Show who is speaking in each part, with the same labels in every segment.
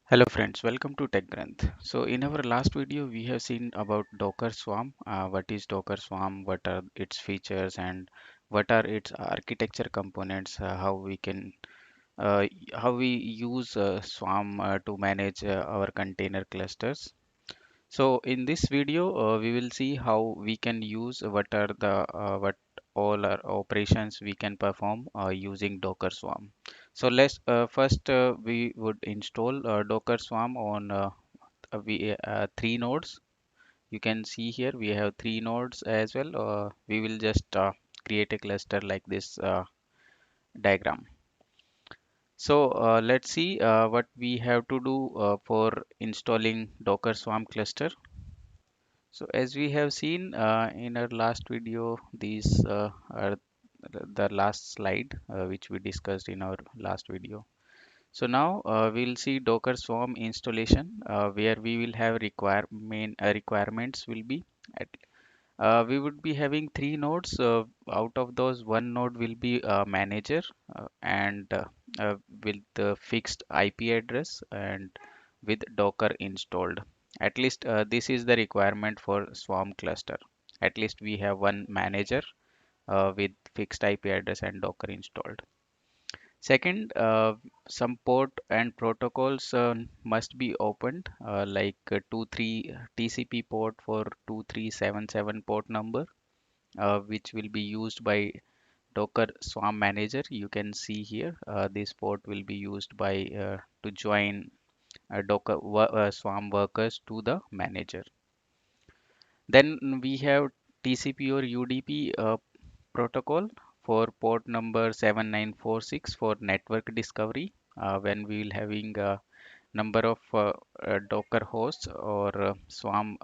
Speaker 1: Hello friends, welcome to TechGranth. So in our last video, we have seen about Docker Swarm. What is Docker Swarm? What are its features and what are its architecture components? Uh, how we use Swarm to manage our container clusters. So in this video, we will see how we can use what all our operations we can perform using Docker Swarm. So let's first we would install Docker Swarm on three nodes. You can see here we have three nodes as well. We will just create a cluster like this diagram. So let's see what we have to do for installing Docker Swarm cluster. So as we have seen in our last video, these are the last slide which we discussed in our last video. So now we'll see Docker Swarm installation where we will have requirements will be at, we would be having three nodes. Out of those, one node will be a manager and with the fixed IP address and with Docker installed. At least this is the requirement for Swarm cluster. At least we have one manager with fixed IP address and Docker installed. Second, some port and protocols must be opened, like 23 TCP port for 2377 port number, which will be used by Docker Swarm Manager. You can see here, this port will be used by to join Swarm workers to the manager. Then we have TCP or UDP protocol for port number 7946 for network discovery. When we will having a number of Docker hosts or Swarm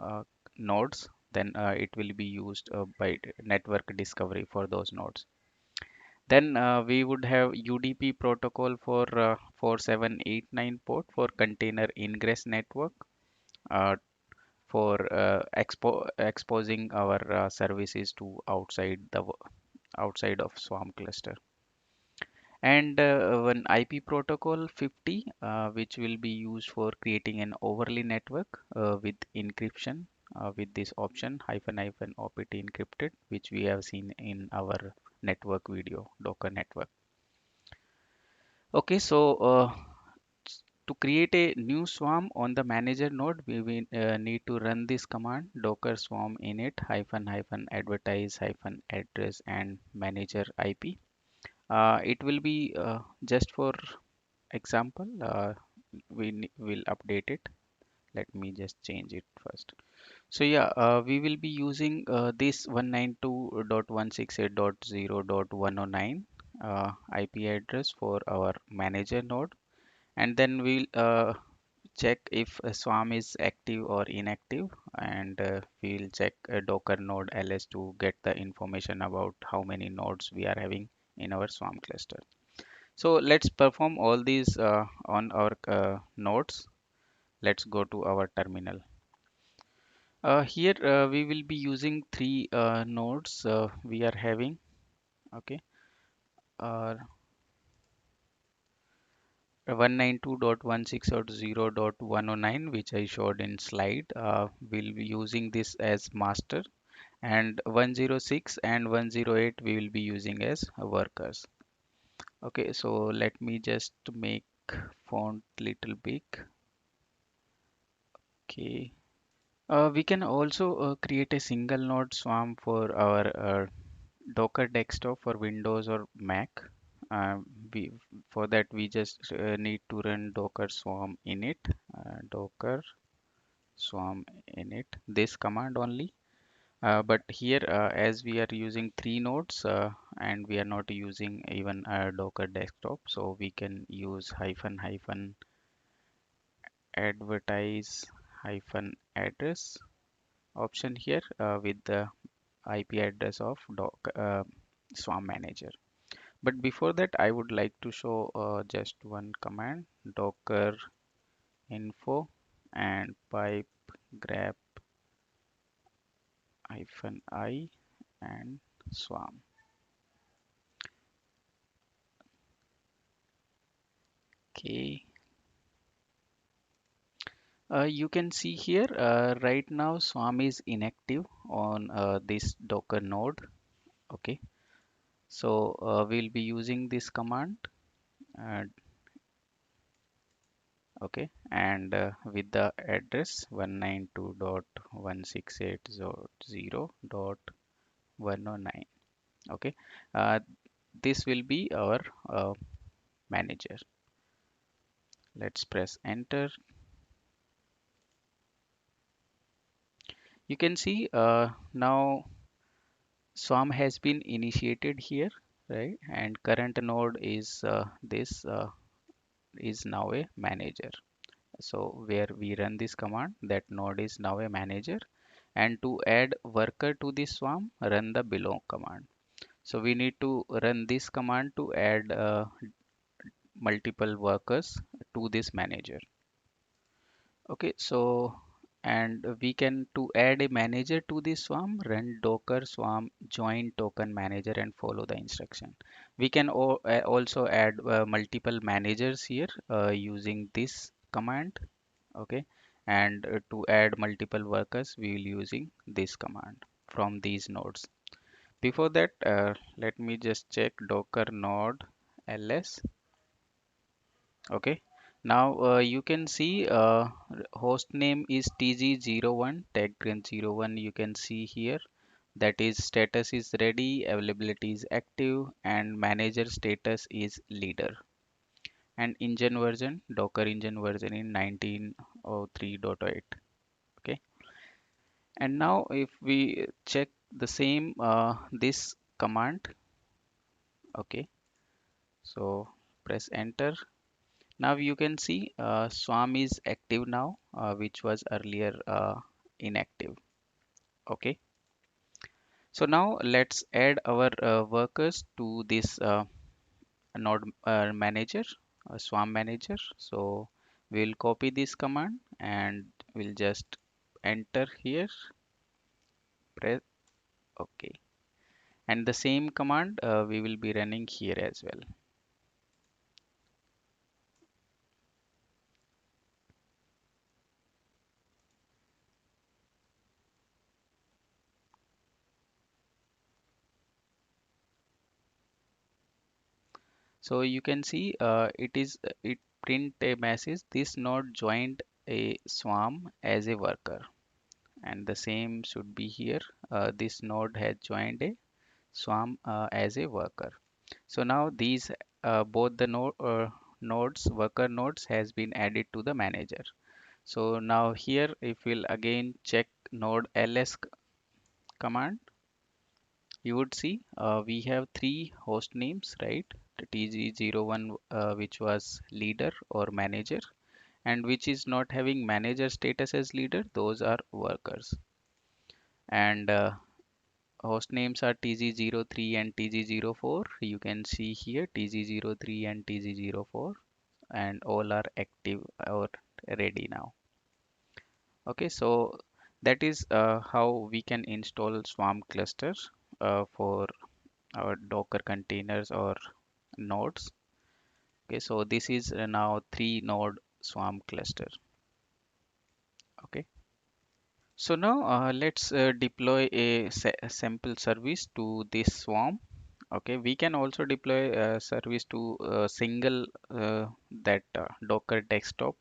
Speaker 1: nodes, then it will be used by network discovery for those nodes. Then we would have UDP protocol for 4789 port for container ingress network uh, for exposing our services to outside of Swarm cluster. And one IP protocol 50, which will be used for creating an overlay network with encryption with this option hyphen hyphen opt encrypted, which we have seen in our network video, Docker network. Okay, so to create a new swarm on the manager node, we will need to run this command docker swarm init hyphen hyphen advertise hyphen address and manager IP. It will be just for example, will update it. Let me just change it first. So yeah, we will be using this 192.168.0.109 IP address for our manager node, and then we'll check if a swarm is active or inactive, and we'll check a docker node ls to get the information about how many nodes we are having in our swarm cluster. So let's perform all these on our nodes. Let's go to our terminal. Here we will be using three nodes we are having. Okay, uh, 192.168.0.109, which I showed in slide. We'll be using this as master, and 106 and 108 we will be using as workers. Okay, so let me just make font little big. Okay. We can also create a single node swarm for our Docker desktop for Windows or Mac. Uh, we, for that, we just need to run Docker swarm init, Docker swarm init, this command only. But here, as we are using three nodes and we are not using even a Docker desktop, so we can use hyphen hyphen advertise hyphen address option here with the IP address of Swarm Manager. But before that, I would like to show just one command docker info and pipe grep hyphen I and swarm. Okay, You can see here right now Swarm is inactive on this Docker node. Okay, so we'll be using this command. Uh, okay, and with the address 192.168.0.109. Okay, uh, this will be our manager. Let's press enter. You can see now Swarm has been initiated here, right? And current node is this is now a manager. So where we run this command, that node is now a manager. And to add worker to this swarm, run the below command. So we need to run this command to add multiple workers to this manager. Okay, so and we can to add a manager to this swarm, run docker swarm join token manager and follow the instruction. We can also add multiple managers here using this command. Okay, and to add multiple workers, we will using this command from these nodes. Before that, let me just check docker node ls. Okay, now you can see host name is tg01 taggrant01. You can see here that is status is ready, availability is active, and manager status is leader. And engine version, docker engine version in 1903.8. Okay, and now if we check the same this command. Okay, so press enter. Now you can see Swarm is active now, which was earlier inactive. Okay, so now let's add our workers to this node manager, Swarm manager. So we'll copy this command and we'll just enter here, press OK. And the same command we will be running here as well. So you can see it print a message. This node joined a swarm as a worker, and the same should be here. This node has joined a swarm as a worker. So now these both the nodes worker nodes has been added to the manager. So now here if we'll again check node ls command, you would see we have three host names, right? The tg01 which was leader or manager, and which is not having manager status as leader, those are workers. And host names are tg03 and tg04. You can see here tg03 and tg04, and all are active or ready now. Okay, so that is how we can install Swarm clusters for our Docker containers or nodes. Okay, so this is now 3 node Swarm cluster. Okay, so now let's deploy a sample service to this Swarm. Okay, we can also deploy a service to a single that Docker desktop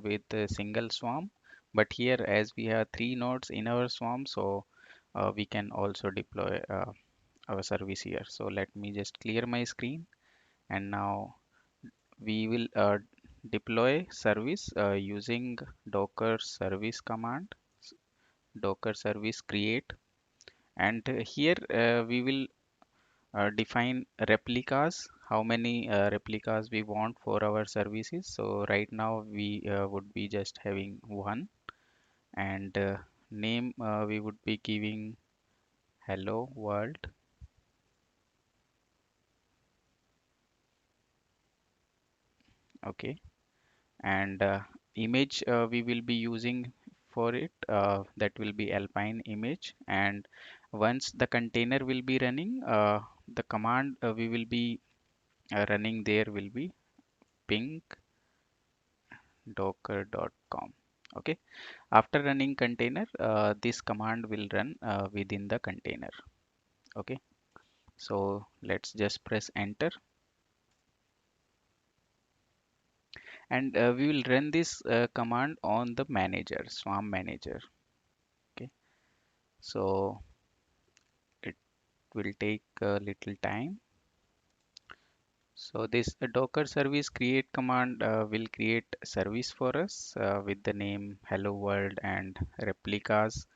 Speaker 1: with a single Swarm. But here, as we have 3 nodes in our Swarm, so we can also deploy our service here. So let me just clear my screen, and now we will deploy service using docker service command, docker service create. And here we will define replicas, how many replicas we want for our services. So right now we would be just having one, and name we would be giving hello world. Okay, and image we will be using for it, that will be alpine image. And once the container will be running, the command we will be running there will be ping docker.com. Okay, after running container, this command will run within the container. Okay, so let's just press enter, and we will run this command on the manager, Swarm manager. Okay, so it will take a little time. So this Docker service create command will create service for us with the name hello world, and replicas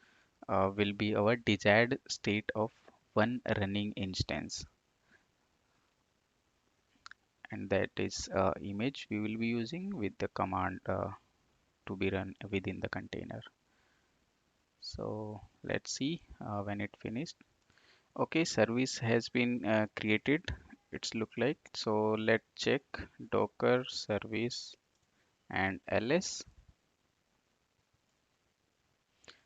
Speaker 1: will be our desired state of one running instance, and that is image we will be using with the command to be run within the container. So let's see when it finished. Okay, service has been created, it's look like. So let's check docker service and ls.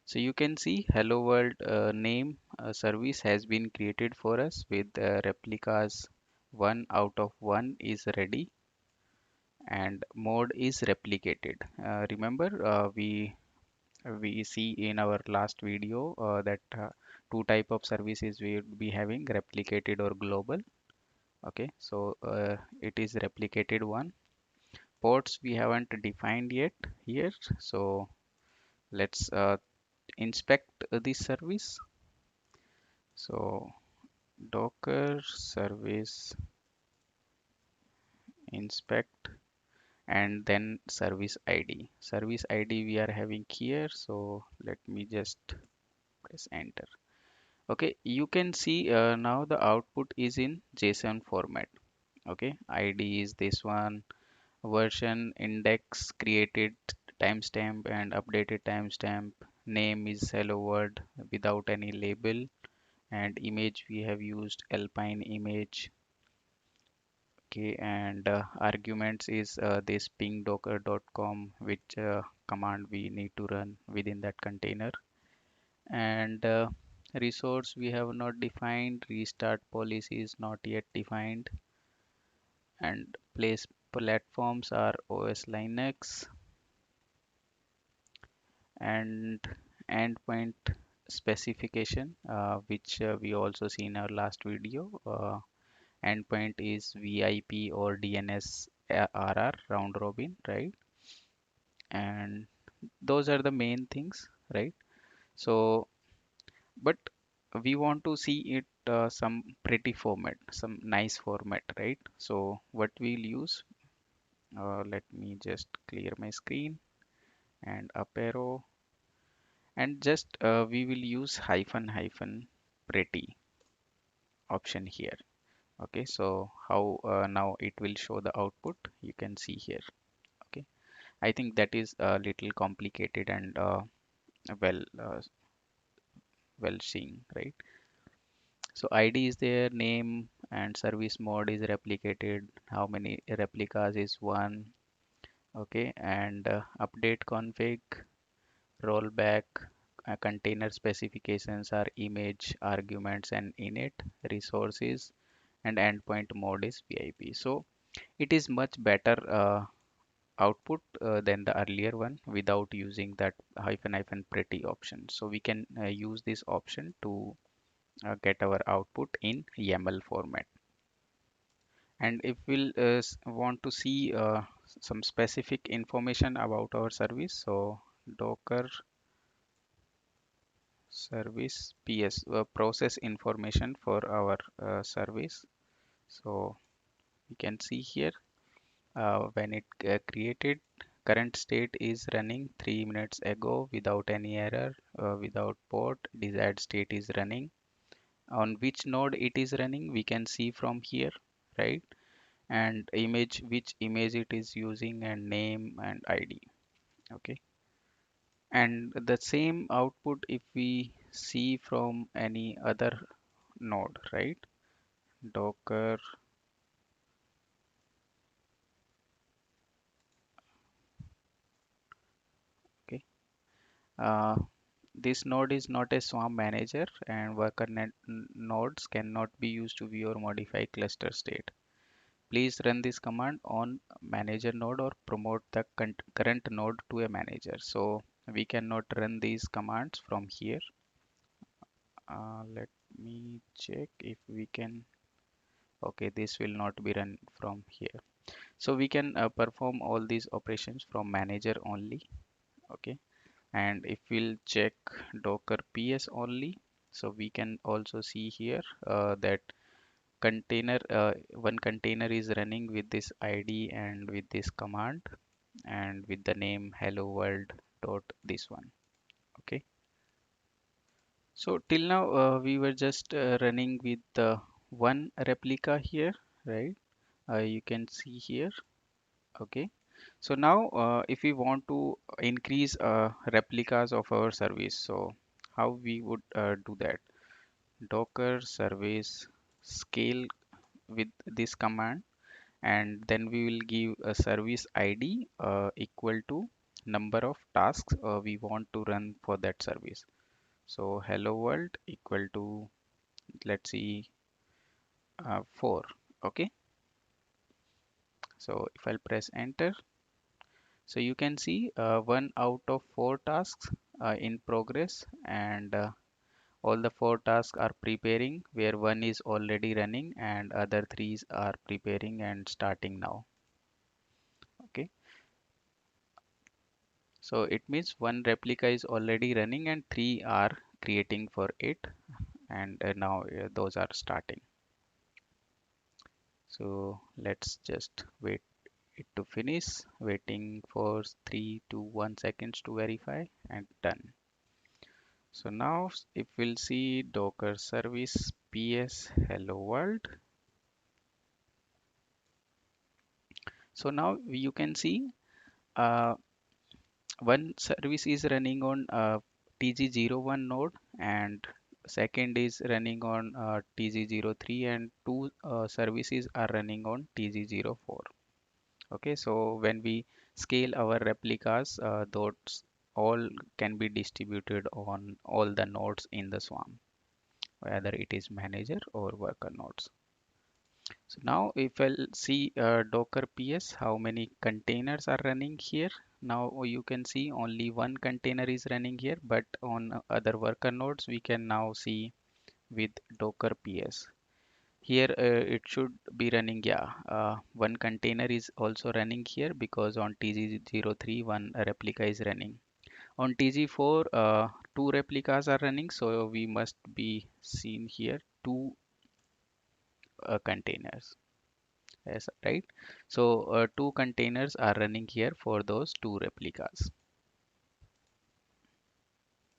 Speaker 1: So you can see hello world name service has been created for us with replicas 1 out of 1 is ready, and mode is replicated. Remember, we see in our last video that two type of services we would be having, replicated or global. Okay, so it is replicated one. Ports we haven't defined yet here, so let's inspect this service. So docker service inspect, and then service id we are having here. So let me just press enter. Okay, you can see now the output is in JSON format. Okay, id is this one, version, index, created timestamp and updated timestamp, name is hello world without any label, and image we have used alpine image. Okay, and arguments is this pingdocker.com, which command we need to run within that container. And resource we have not defined, restart policy is not yet defined, and place platforms are OS Linux, and endpoint specification, which we also see in our last video. Endpoint is VIP or DNS RR, round robin, right? And those are the main things, right? So but we want to see it some pretty format, some nice format, right? So what we'll use, let me just clear my screen and up arrow, and just we will use hyphen hyphen pretty option here. Okay, so how now it will show the output, you can see here. Okay, I think that is a little complicated and well well seen, right? So ID is there, name, and service mode is replicated. How many replicas is one? Okay, and update config, rollback, container specifications are image, arguments, and init, resources, and endpoint mode is VIP. So it is much better output than the earlier one without using that hyphen hyphen pretty option. So we can use this option to get our output in YAML format. And if we'll want to see some specific information about our service, so docker service ps, process information for our service. So you can see here when it created, current state is running 3 minutes ago without any error, without port, desired state is running. On which node it is running we can see from here, right? And image, which image it is using, and name and ID. Okay, and the same output if we see from any other node, right? Docker, okay, uh, this node is not a swarm manager, and worker nodes cannot be used to view or modify cluster state. please run this command on manager node or promote the current node to a manager. So we cannot run these commands from here. Let me check if we can. Okay, this will not be run from here. So we can perform all these operations from manager only. Okay, and if we'll check docker ps only, so we can also see here that container one container is running with this id and with this command and with the name hello world dot this one. Okay, so till now we were just running with one replica here, right? You can see here. Okay, so now if we want to increase replicas of our service, so how we would do that? Docker service scale with this command, and then we will give a service id equal to number of tasks we want to run for that service. So hello world equal to, let's see, 4. Okay, so if I'll press enter, so you can see one out of 4 tasks in progress, and all the 4 tasks are preparing, where one is already running and other three are preparing and starting now. Okay, so it means one replica is already running and three are creating for it, and now those are starting. So let's just wait it to finish, waiting for 3 to 1 seconds to verify, and done. So now if we'll see docker service ps hello world, so now you can see uh, one service is running on tg01 node, and second is running on tg03, and two services are running on tg04. Okay, so when we scale our replicas, those all can be distributed on all the nodes in the swarm, whether it is manager or worker nodes. So now if I'll see Docker PS, how many containers are running here. Now you can see only one container is running here, but on other worker nodes, we can now see with Docker PS. Here it should be running, yeah, one container is also running here because on TG03 one replica is running. On TG4 two replicas are running, so we must be seen here two containers. Yes, right. So two containers are running here for those two replicas.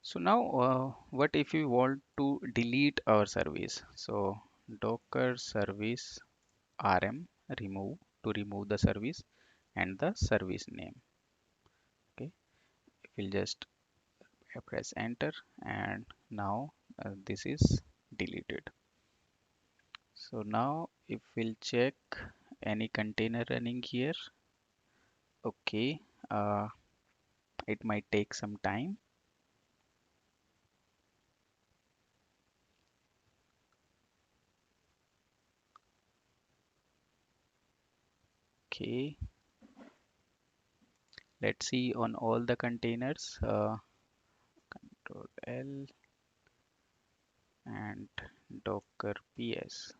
Speaker 1: So now what if we want to delete our service? So docker service rm remove to remove the service and the service name. Okay, we'll just press enter, and now this is deleted. So now if we'll check any container running here, okay, uh, it might take some time. Okay, let's see on all the containers. Control L and Docker PS.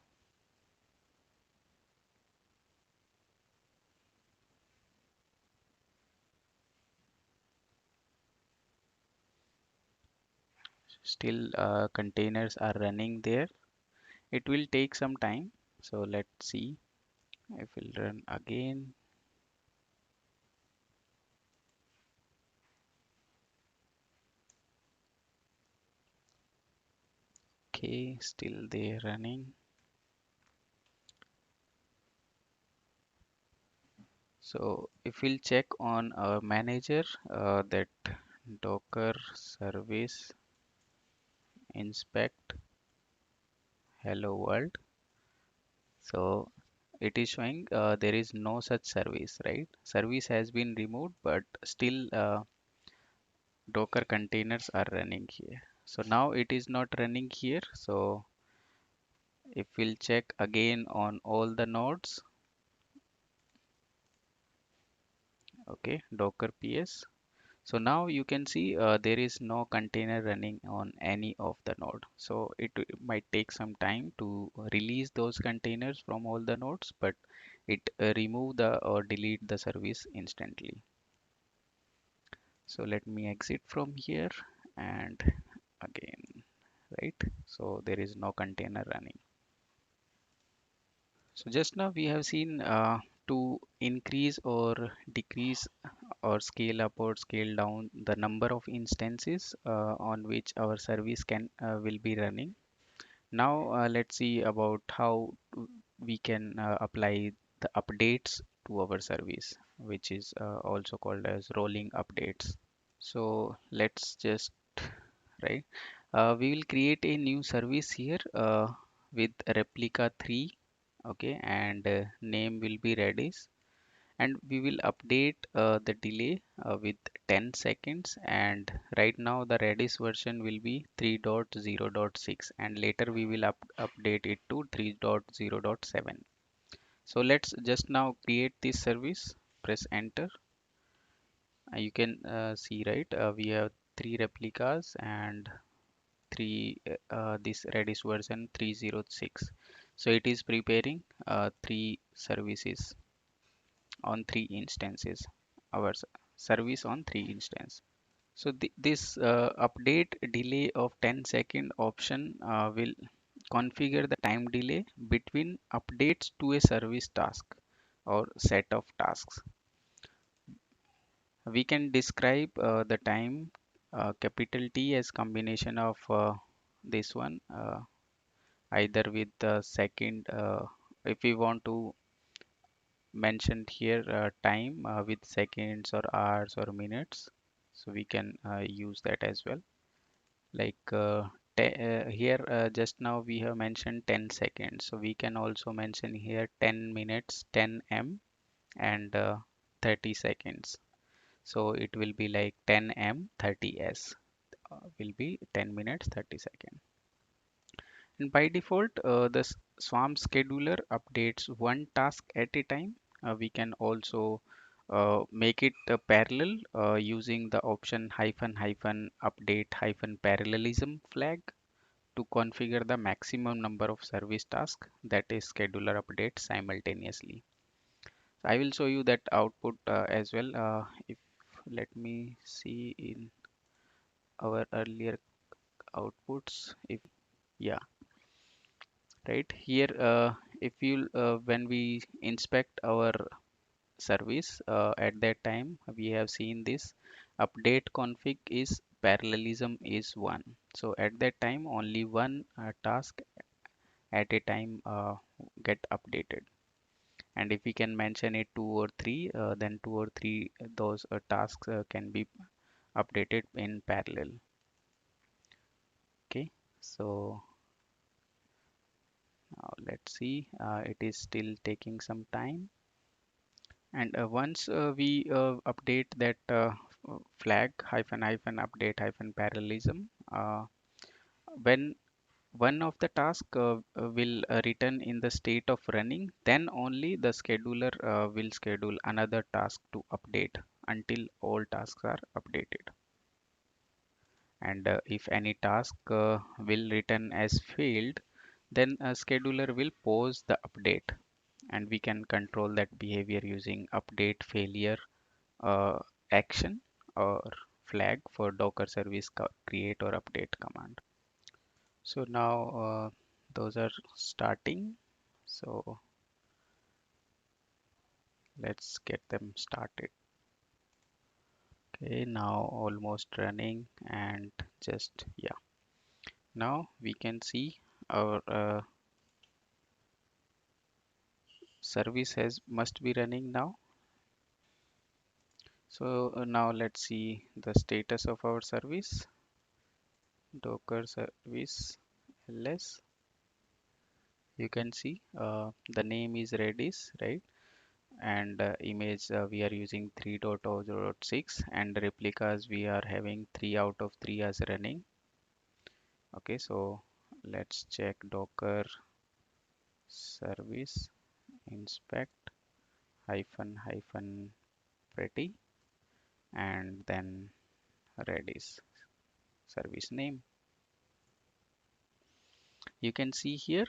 Speaker 1: Still containers are running there. It will take some time. So let's see if we'll run again. Okay, still they running. So if we'll check on our manager, that Docker service inspect hello world. So it is showing there is no such service, right? Service has been removed, but still Docker containers are running here. So now it is not running here. So if we'll check again on all the nodes, Okay, Docker PS. So now you can see there is no container running on any of the node. So it might take some time to release those containers from all the nodes, but it remove the or delete the service instantly. So let me exit from here and again, right? So there is no container running. So just now we have seen to increase or decrease or scale up or scale down the number of instances on which our service can will be running. Now let's see about how we can apply the updates to our service, which is also called as rolling updates. So let's just right. We will create a new service here with replica 3. Okay, and name will be Redis, and we will update the delay with 10 seconds, and right now the Redis version will be 3.0.6, and later we will update it to 3.0.7. So let's just now create this service. Press enter. You can see, right, we have three replicas and three this Redis version 3.0.6. So it is preparing three services on three instances, our service on three instance. So this update delay of 10-second option will configure the time delay between updates to a service task or set of tasks. We can describe the time capital T as combination of this one either with the second if we want to mentioned here time with seconds or hours or minutes, so we can use that as well, like here just now we have mentioned 10 seconds, so we can also mention here 10 minutes 10 m and 30 seconds, so it will be like 10 m 30 s will be 10 minutes 30 seconds. And by default, the Swarm scheduler updates one task at a time. We can also make it parallel using the option hyphen hyphen update hyphen parallelism flag to configure the maximum number of service tasks that a scheduler updates simultaneously. I will show you that output as well. If let me see in our earlier outputs, if yeah, right here if you when we inspect our service at that time we have seen this update config is parallelism is 1, so at that time only one task at a time get updated, and if we can mention it two or three then two or three those tasks can be updated in parallel. Okay, so now let's see, it is still taking some time. And once we update that flag hyphen hyphen update hyphen parallelism, when one of the task will return in the state of running, then only the scheduler will schedule another task to update until all tasks are updated. And if any task will return as failed, then a scheduler will pause the update, and we can control that behavior using update failure uh, action or flag for Docker service create or update command. So now those are starting. So let's get them started. Okay, now almost running and just yeah. Now we can see our service has must be running now. So now let's see the status of our service. Docker service ls. You can see the name is Redis, right? And image we are using 3.0.6, and replicas we are having 3 out of 3 as running. Okay, so let's check Docker service inspect hyphen hyphen property, and then Redis service name. You can see here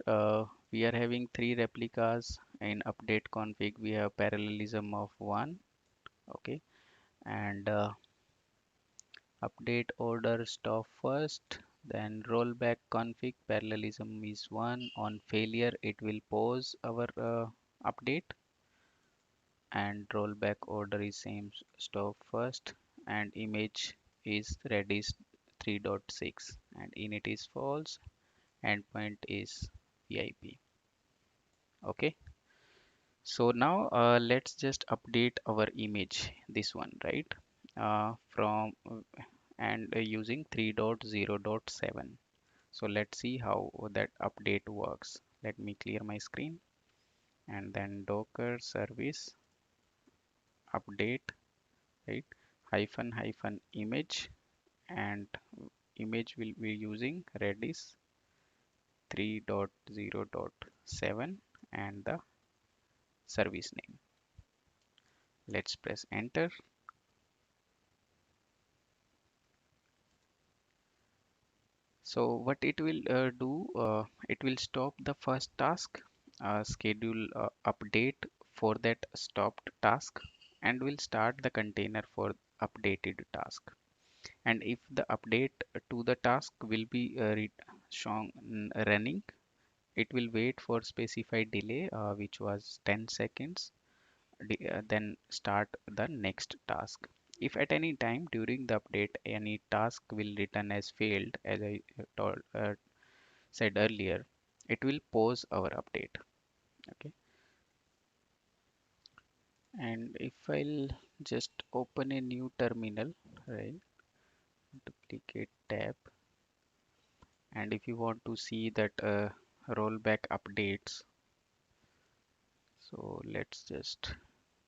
Speaker 1: we are having three replicas. In update config we have parallelism of 1. Okay, and update order stop first, then rollback config parallelism is 1. On failure it will pause our update, and rollback order is same, stop first, and image is Redis 3.6, and init is false, endpoint is VIP. Okay, so now let's just update our image, this one, right? From and using 3.0.7. So let's see how that update works. Let me clear my screen, and then Docker service update, right? Hyphen hyphen image, and image will be using Redis 3.0.7 and the service name. Let's press enter. So what it will do, it will stop the first task, schedule update for that stopped task, and will start the container for updated task. And if the update to the task will be shown running, it will wait for specified delay, which was 10 seconds, then start the next task. If at any time during the update any task will return as failed, as I said earlier, it will pause our update. Okay, and if I'll just open a new terminal, right, duplicate tab, and if you want to see that rollback updates, so let's just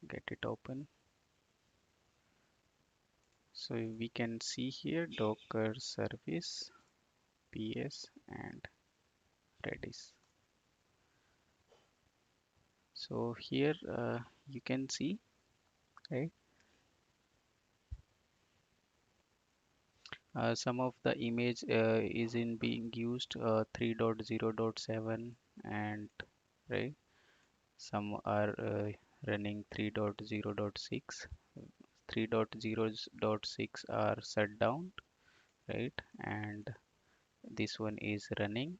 Speaker 1: get it open. So we can see here Docker service, PS, and Redis. So here you can see, right, some of the image is in being used 3.0.7, and right, some are running 3.0.6. 3.0.6 are shut down, right, and this one is running,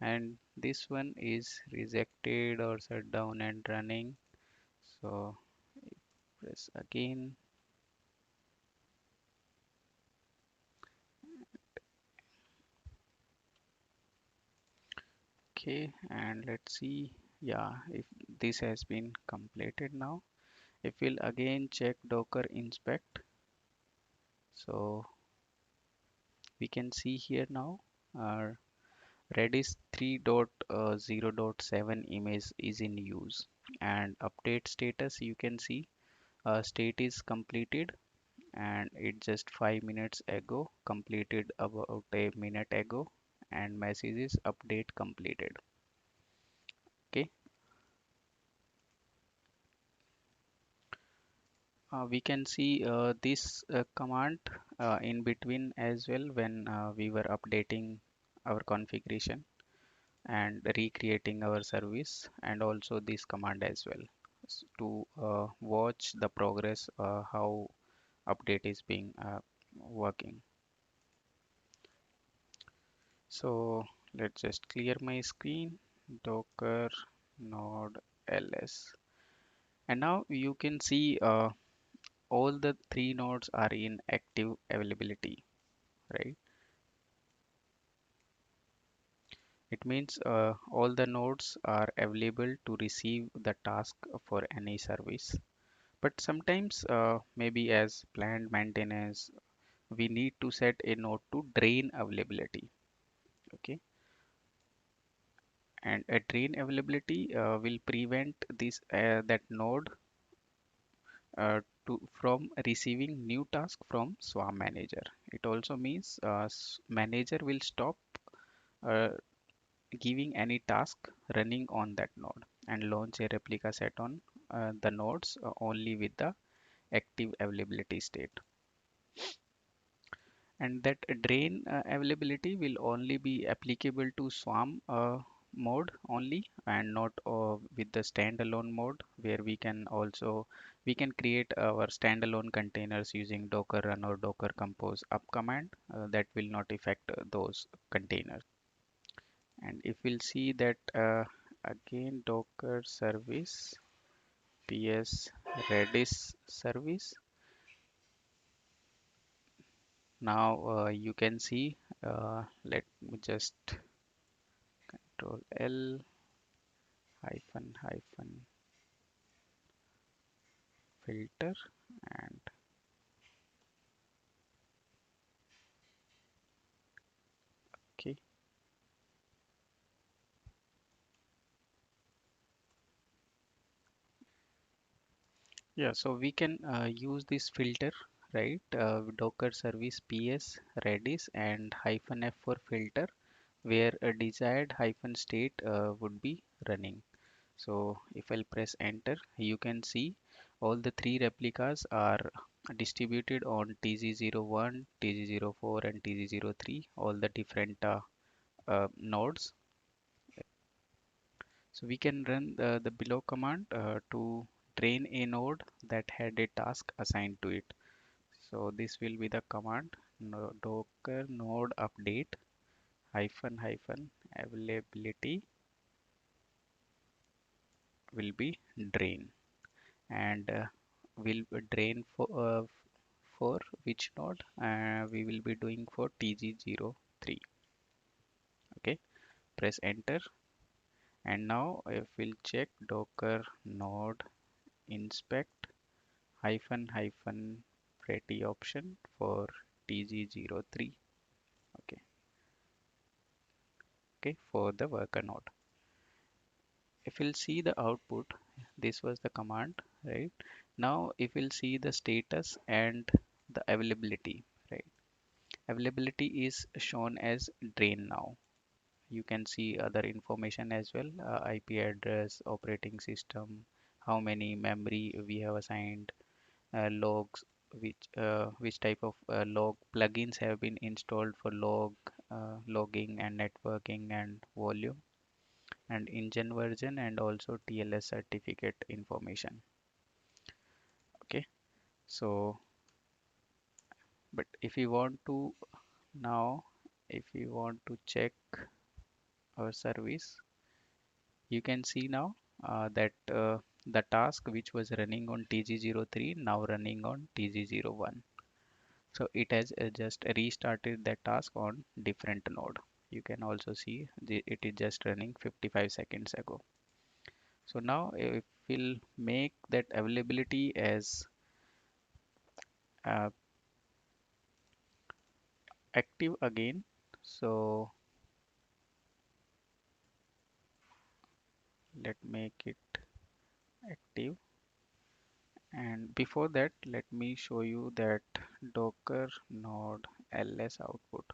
Speaker 1: and this one is rejected or shut down and running. So press again. Okay, and let's see, yeah, if this has been completed now. If we'll again check Docker inspect, so we can see here now our Redis 3.0.7 image is in use, and update status you can see state is completed, and it just 5 minutes ago completed about a minute ago, and message is update completed. Okay, we can see this command in between as well when we were updating our configuration and recreating our service, and also this command as well to watch the progress, how update is being working. So let's just clear my screen, Docker node ls, and now you can see all the three nodes are in active availability, right? It means all the nodes are available to receive the task for any service. But sometimes, maybe as planned maintenance, we need to set a node to drain availability. Okay, and a drain availability will prevent this that node to from receiving new task from Swarm manager. It also means manager will stop uh, giving any task running on that node and launch a replica set on the nodes only with the active availability state. And that drain availability will only be applicable to Swarm mode only, and not with the standalone mode, where we can create our standalone containers using Docker run or Docker compose up command. That will not affect those containers. And if we'll see that again, Docker service ps redis service. Now you can see, let me just control L hyphen hyphen filter, and okay. Yeah, so we can use this filter, right? Docker service ps redis and hyphen f for filter, where a desired hyphen state would be running. So if I'll press enter, you can see all the three replicas are distributed on TG01, TG04, and TG03, all the different nodes. So we can run the below command to train a node that had a task assigned to it. So this will be the command, docker node update hyphen hyphen availability will be drain, and will drain for which node we will be doing for TG03. Okay, press enter, and now if we'll check docker node inspect hyphen hyphen pretty option for TG03. Okay, okay, for the worker node. If we'll see the output, this was the command, right? Now if we'll see the status and the availability, right? Availability is shown as drain now. You can see other information as well, IP address, operating system, how many memory we have assigned, logs, which type of log plugins have been installed for logging and networking and volume, and engine version, and also TLS certificate information. Okay, so but if you want to now, if you want to check our service, you can see now that the task which was running on TG03 now running on TG01. So it has just restarted that task on different node. You can also see it is just running 55 seconds ago. So now if we'll make that availability as uh, active again, so let make it active. And before that, let me show you that docker node ls output.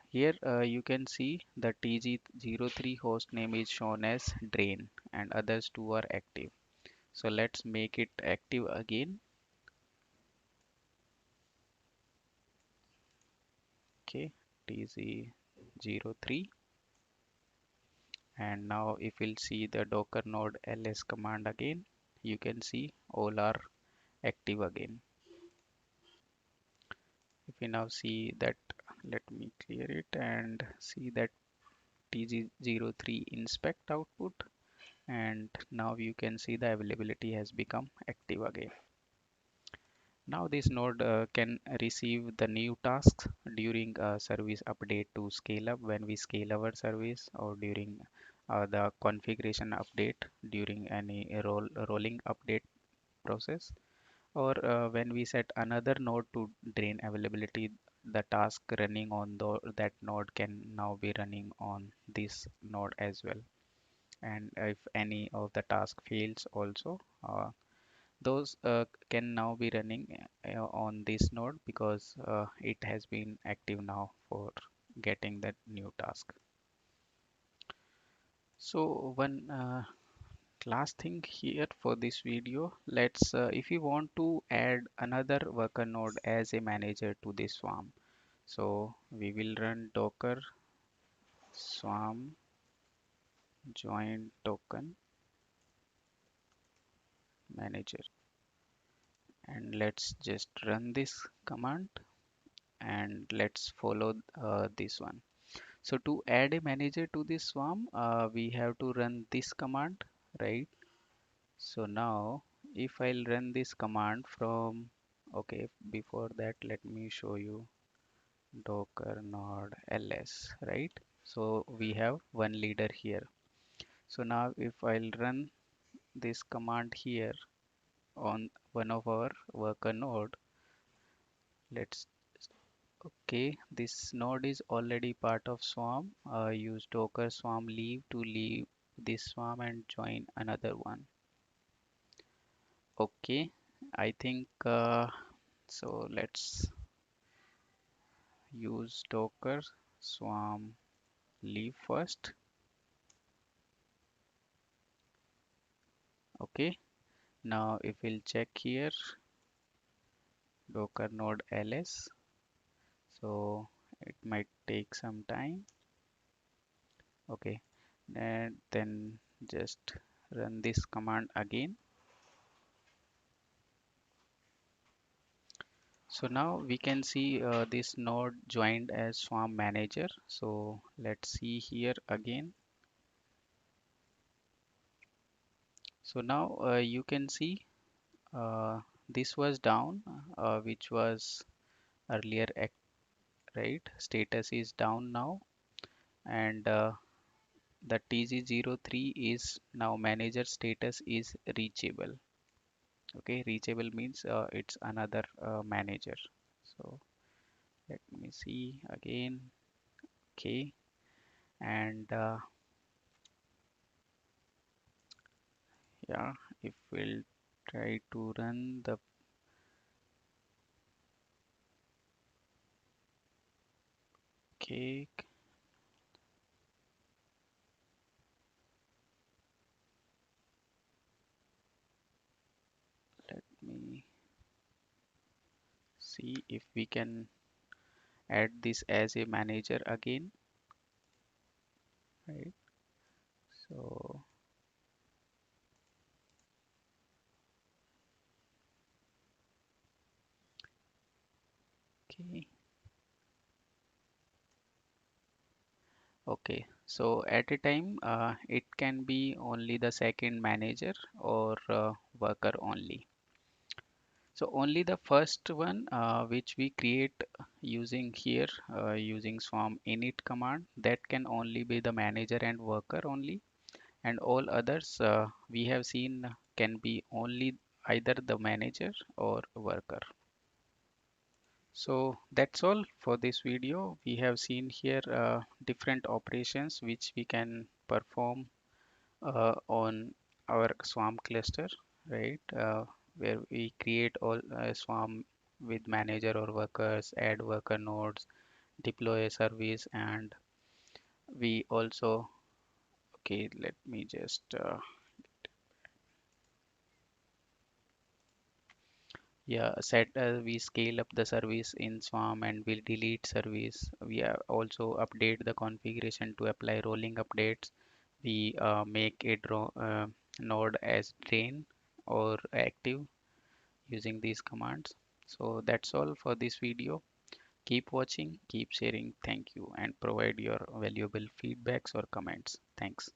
Speaker 1: Here you can see the TG03 host name is shown as drain, and others two are active. So let's make it active again. Okay, TG03, and now if we'll see the docker node ls command again, you can see all are active again. If we now see that, let me clear it and see that TG03 inspect output, and now you can see the availability has become active again. Now this node can receive the new tasks during a service update to scale up when we scale our service, or during the configuration update during any rolling update process, or when we set another node to drain availability, the task running on that node can now be running on this node as well. And if any of the task fails also, those can now be running on this node, because it has been active now for getting that new task. So one last thing here for this video, let's if you want to add another worker node as a manager to this swarm, so we will run docker swarm join token manager, and let's just run this command and let's follow this one. So to add a manager to this swarm, we have to run this command, right? So now if I'll run this command from, okay, before that let me show you docker node ls, right? So we have one leader here. So now if I'll run this command here on one of our worker node, let's, okay, this node is already part of swarm. Use docker swarm leave to leave this swarm and join another one. Okay, I think so. Let's use docker swarm leave first. Okay, now if we'll check here, docker node ls, so it might take some time. Okay, and then just run this command again. So now we can see this node joined as swarm manager. So let's see here again. So now you can see this was down, which was earlier right. Status is down now, and the TG03 is now manager status is reachable. Okay, reachable means it's another manager. So let me see again. Okay, and yeah, if we'll try to run the, cake, let me see if we can add this as a manager again, right? So okay, okay, so at a time it can be only the second manager or worker only. So only the first one which we create using here using swarm init command, that can only be the manager and worker only, and all others we have seen can be only either the manager or worker. So that's all for this video. We have seen here different operations which we can perform on our swarm cluster, right? Where we create all swarm with manager or workers, add worker nodes, deploy a service, and we also, okay, let me just yeah, set we scale up the service in Swarm and we'll delete service. We also update the configuration to apply rolling updates. We make a node as drain or active using these commands. So that's all for this video. Keep watching, keep sharing. Thank you, and provide your valuable feedbacks or comments. Thanks.